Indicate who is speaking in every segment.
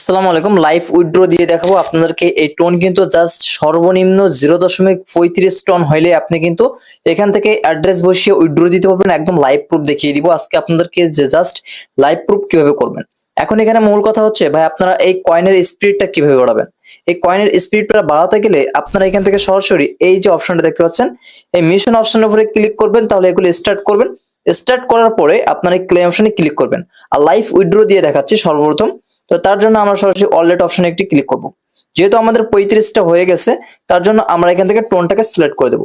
Speaker 1: আসসালামু আলাইকুম। Live withdraw দিয়ে দেখাবো আপনাদেরকে। এই টোন কিন্তু জাস্ট সর্বনিম্ন 0.35 টন হইলে আপনি কিন্তু এখান থেকে অ্যাড্রেস বসিয়ে উইথড্র দিতে পারবেন। একদম লাইভ প্রুফ দেখিয়ে দিব আজকে আপনাদেরকে যে জাস্ট লাইভ প্রুফ কিভাবে করবেন। এখন এখানে মূল কথা হচ্ছে ভাই, আপনারা এই কয়েনের স্পিডটা কিভাবে বাড়াবেন। এই কয়েনের স্পিডটা বাড়াতে গেলে আপনারা এখান থেকে সরাসরি এই যে অপশনটা দেখতে পাচ্ছেন, এই মিশন অপশনের উপরে ক্লিক করবেন, তাহলে এগুলো স্টার্ট করবেন। স্টার্ট করার পরে আপনারা এই ক্লেম অপশনে ক্লিক করবেন। আর লাইভ উইথড্র দিয়ে দেখাচ্ছি সর্বপ্রথম। তো তার জন্য আমরা সরাসরি ওয়ালেট অপশনে একটি ক্লিক করব। যেহেতু আমাদের 35টা হয়ে গেছে, তার জন্য আমরা এখান থেকে টোনটাকে সিলেক্ট করে দেব।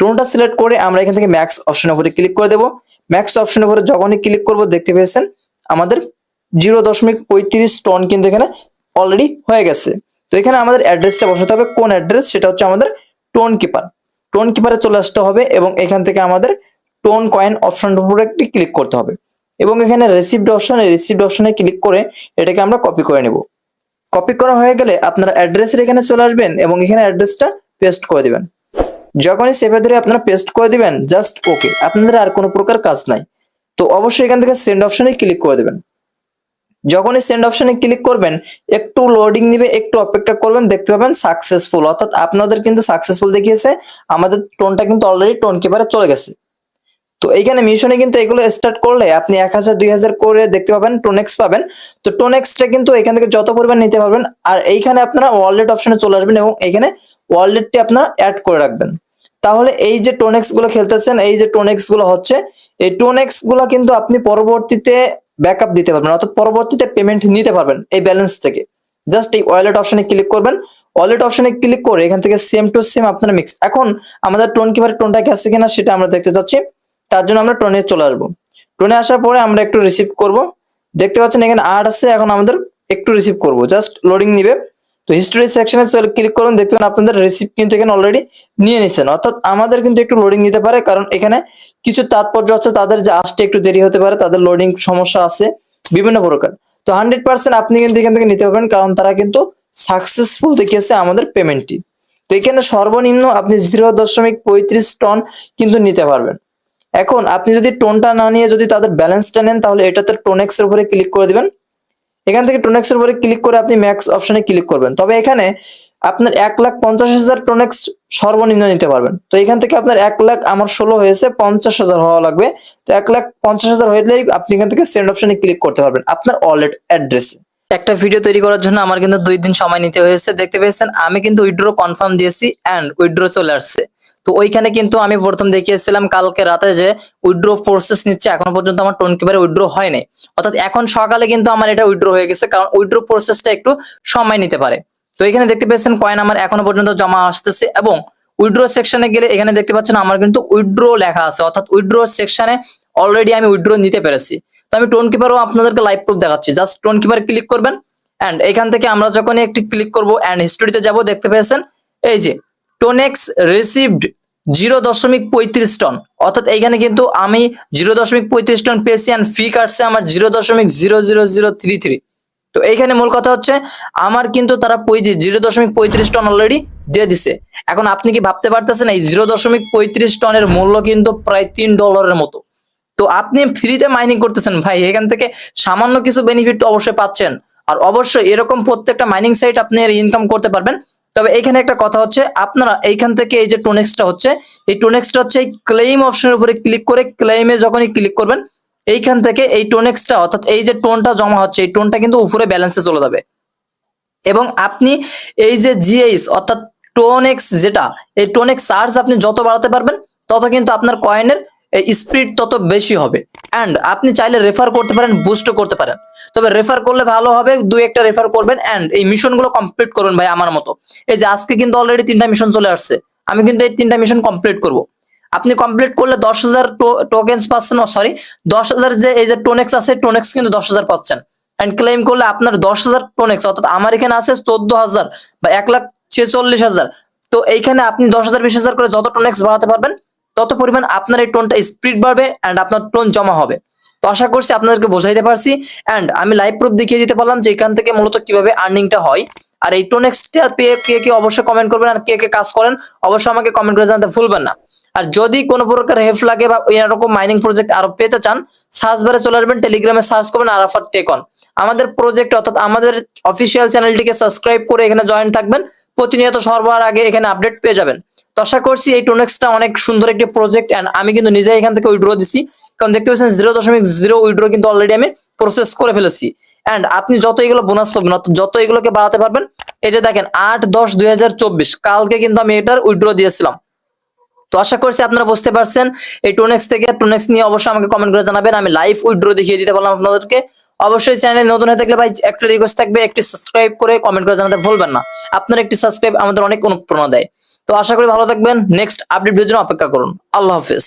Speaker 1: টোনটা সিলেক্ট করে আমরা এখান থেকে ম্যাক্স অপশনের উপরে ক্লিক করে দেব। ম্যাক্স অপশনের উপরে যখনই ক্লিক করব, দেখতে পেয়েছেন আমাদের 0.35 টন কিন্তু এখানে অলরেডি হয়ে গেছে। তো এখানে আমাদের অ্যাড্রেসটা বসাতে হবে। কোন অ্যাড্রেস? সেটা হচ্ছে আমাদের টোন কিপার। টোন কিপারে চলে আসতে হবে এবং এখান থেকে আমাদের টোন কয়েন অপশনের উপরে একটি ক্লিক করতে হবে এবং এখানে রিসিভড অপশনে ক্লিক করে এটাকে আমরা কপি করে নেব। কপি করা হয়ে গেলে আপনারা অ্যাড্রেসের এখানে চলে আসবেন এবং এখানে অ্যাড্রেসটা পেস্ট করে দিবেন। যখনই সেভে ধরে আপনারা পেস্ট করে দিবেন, জাস্ট ওকে, আপনাদের আর কোনো প্রকার কাজ নাই। তো অবশ্যই এখান থেকে সেন্ড অপশনে ক্লিক করে দেবেন। যখনই সেন্ড অপশনে ক্লিক করবেন, একটু লোডিং নিবে, একটু অপেক্ষা করবেন, দেখতে পাবেন সাকসেসফুল, অর্থাৎ আপনাদের কিন্তু সাকসেসফুল দেখিয়েছে। আমাদের টোনটা কিন্তু অলরেডি টোন কিপারে চলে গেছে। তো এইখানে মিশনে কিন্তু এগুলো স্টার্ট করলে আপনি 1000 2000 করে দেখতে পাবেন, টোনেক্স পাবেন। তো টোনেক্সটা কিন্তু এখান থেকে যত পরিমাণ নিতে পারবেন। আর এইখানে আপনারা ওয়ালেট অপশনে চলে আসবেন এবং এখানে ওয়ালেটটি আপনারা অ্যাড করে রাখবেন। তাহলে এই যে টোনেক্স গুলো খেলতেছেন, এই যে টোনেক্স গুলো হচ্ছে, এই টোনেক্স গুলো কিন্তু আপনি পরবর্তীতে ব্যাকআপ দিতে পারবেন, অর্থাৎ পরবর্তীতে পেমেন্ট নিতে পারবেন এই ব্যালেন্স থেকে। জাস্ট এই ওয়ালেট অপশনে ক্লিক করবেন। ওয়ালেট অপশনে ক্লিক করে এখান থেকে সেম টু সেম আপনারা মিক্স। এখন আমাদের টোন কিপারের টোনটা কি আছে কিনা সেটা আমরা দেখতে যাচ্ছি। তার জন্য আমরা টোনে চলে আসবো। টোনে আসার পরে আমরা একটু রিসিভ করব। দেখতে পাচ্ছেন এখানে 8 আছে, এখন আমাদের একটু রিসিভ করব, জাস্ট লোডিং নিবে। তো হিস্টোরি সেকশনে চলে ক্লিক করুন, দেখবেন আপনাদের রিসিভ কিন্তু এখানে অলরেডি নিয়ে নিছেন। অর্থাৎ আমাদের কিন্তু একটু লোডিং নিতে পারে, কারণ এখানে কিছু তাৎপর্য হচ্ছে তাদের যে আসতে একটু দেরি হতে পারে, তাদের লোডিং সমস্যা আছে বিভিন্ন প্রকার। তো 100% আপনি কিন্তু এখান থেকে নিতে পারবেন, কারণ তারা কিন্তু সাকসেসফুল দেখিয়েছে আমাদের পেমেন্টটি। তো এখানে সর্বনিম্ন আপনি 0.35 টন কিন্তু নিতে পারবেন। এখন আপনি যদি টোনটা না নিয়ে যদি তাদের ব্যালেন্সটা নেন, তাহলে এটাতে টোনেক্স এর উপরে ক্লিক করে দিবেন। এখান থেকে টোনেক্স এর উপরে ক্লিক করে আপনি ম্যাক্স অপশনে ক্লিক করবেন। তবে এখানে আপনার 1,50,000 টোনেক্স সর্বনিম্ন নিতে পারবেন। তো এখান থেকে আপনার 1 লাখ, আমার 16 হয়েছে, 50,000 হওয়া লাগবে। তো 1,50,000 হইলেই আপনি এখান থেকে সেন্ড অপশনে ক্লিক করতে পারবেন আপনার ওয়ালেট অ্যাড্রেসে। একটা ভিডিও তৈরি করার জন্য আমার কিন্তু 2 দিন সময় নিতে হয়েছে। দেখতে পেয়েছেন আমি কিন্তু উইথড্র কনফার্ম দিয়েছি এন্ড উইথড্র চলে আসছে। তো ওইখানে কিন্তু আমি প্রথম দেখিয়েছিলাম কালকে রাতে যে উইথড্র প্রসেস নিচ্ছে, এখনো পর্যন্ত আমার টোন কিপারে উইথড্র হয় নাই। অর্থাৎ এখন সকালে কিন্তু আমার এটা উইথড্র হয়ে গেছে, কারণ উইথড্র প্রসেসটা একটু সময় নিতে পারে। তো এখানে দেখতে পেয়েছেন কয়েন আমার এখনো পর্যন্ত জমা আসতেছে এবং উইথড্র সেকশনে গেলে এখানে দেখতে পাচ্ছেন আমার কিন্তু উইথড্র লেখা আছে, অর্থাৎ উইথড্র সেকশনে অলরেডি আমি উইথড্র নিতে পেরেছি। তো আমি টোন কিপারও আপনাদেরকে লাইভ প্রুফ দেখাচ্ছি। জাস্ট টোন কিপার ক্লিক করবেন এন্ড এখান থেকে আমরা যখনই একটি ক্লিক করব এন্ড হিস্টোরিতে যাব, দেখতে পেয়েছেন এই যে টোনেক্স রিসিভড 0.35 টন, অর্থাৎ এইখানে কিন্তু আমি 0.35 টন পেয়েছি এন্ড ফি কাটছে আমার 0.00033। তো এইখানে মূল কথা হচ্ছে আমার কিন্তু তারা 0.35 টন অলরেডি দিয়ে দিছে। এখন আপনি কি ভাবতে পারতেছেন এই 0.35 টনের মূল্য কিন্তু প্রায় $3 মতো। তো আপনি ফ্রিতে মাইনিং করতেছেন ভাই, এখান থেকে সামান্য কিছু বেনিফিট অবশ্যই পাচ্ছেন। আর অবশ্যই এরকম প্রত্যেকটা মাইনিং সাইট আপনি ইনকাম করতে পারবেন। তবে এখানে একটা কথা হচ্ছে, আপনারা এইখান থেকে এই যে টোনেক্সটা হচ্ছে, এই টোনেক্সটা হচ্ছে এই ক্লেম অপশনের উপরে ক্লিক করে ক্লেমে যখনই ক্লিক করবেন, এইখান থেকে এই টোনেক্সটা অর্থাৎ এই যে টোনটা জমা হচ্ছে, এই টোনটা কিন্তু উপরে ব্যালেন্সে চলে যাবে। এবং আপনি এই যে জিএইচ অর্থাৎ টোনেক্স, যেটা এই টোনেক্স চার্জ আপনি যত বাড়াতে পারবেন, তত কিন্তু আপনার কয়েনের স্পিড তত বেশি হবে। এন্ড আপনি চাইলে রেফার করতে পারেন, বুস্টও করতে পারেন। তবে রেফার করলে ভালো হবে, 2-1টা রেফার করবেন এন্ড এই মিশনগুলো কমপ্লিট করবেন ভাই আমার মতো। এই যে আজকে কিন্তু অলরেডি 3টা মিশন চলে আসছে, আমি কিন্তু এই 3টা মিশন কমপ্লিট করব। আপনি কমপ্লিট করলে 10,000 টোকেন্স পাচ্ছেন, সরি 10,000 যে এই যে টোনেক্স আছে, টোনেক্স কিন্তু 10,000 পাচ্ছেন। এন্ড ক্লেম করলে আপনার 10,000 টোনেক্স, অর্থাৎ আমার এখানে আছে 14,000 বা 1,46,000। তো এইখানে আপনি 10,000 20,000 করে যত টোনেক্স বাড়াতে পারবেন, তত পরিমাণ আপনার এই টোনটা স্পিড বাড়বে এন্ড আপনার টোন জমা হবে। তো আশা করছি আপনাদেরকে বোঝাইতে পারছি এন্ড আমি লাইভ প্রুফ দেখিয়ে দিতে পারলাম যে এখান থেকে মূলত কিভাবে আর্নিংটা হয়। আর এই টোনেক্সটা পেয়ে কে অবশ্যই কমেন্ট করবেন, আর কে কাজ করেন অবশ্যই আমাকে কমেন্ট করে জানাতে ভুলবেন না। আর যদি কোনো প্রকার হেল্প লাগে বা এরকম মাইনিং প্রজেক্ট আরো পেতে চান, সার্চ বারে চলে আসবেন, টেলিগ্রামে সার্চ করবেন আরাফাত টেক অন। আমাদের প্রজেক্ট অর্থাৎ আমাদের অফিসিয়াল চ্যানেলটিকে সাবস্ক্রাইব করে এখানে জয়েন থাকবেন, প্রতিনিয়ত সবার আগে এখানে আপডেট পেয়ে যাবেন। তো আশা করছি এই টোনেক্সটা অনেক সুন্দর একটি প্রজেক্ট, এন্ড আমি কিন্তু নিজেই এখান থেকে উইথড্র দিছি, কারণ দেখতে পাচ্ছেন 0.0 উইথড্র কিন্তু অলরেডি আমি প্রসেস করে ফেলেছি। এন্ড আপনি যত এগুলো বোনাস পাবেন, যত এগুলোকে বাড়াতে পারবেন, এই যে দেখেন 8/10/2024 কালকে কিন্তু আমি এটার উইথড্র দিয়েছিলাম। তো আশা করছি আপনারা বুঝতে পারছেন এই টোনেক্স থেকে। টোনেক্স নিয়ে অবশ্যই আমাকে কমেন্ট করে জানাবেন, আমি লাইভ উইথড্র দেখিয়ে দিতে পারলাম আপনাদেরকে। অবশ্যই চ্যানেলে নতুন হয়ে থাকলে ভাই একটা রিকোয়েস্ট থাকবে, একটি সাবস্ক্রাইব করে কমেন্ট করে জানাতে ভুলবেন না। আপনার একটি সাবস্ক্রাইব আমাদের অনেক অনুপ্রেরণা দেয়। তো আশা করি ভালো থাকবেন, নেক্সট আপডেট ভিডিওর জন্য অপেক্ষা করুন। আল্লাহ হাফেজ।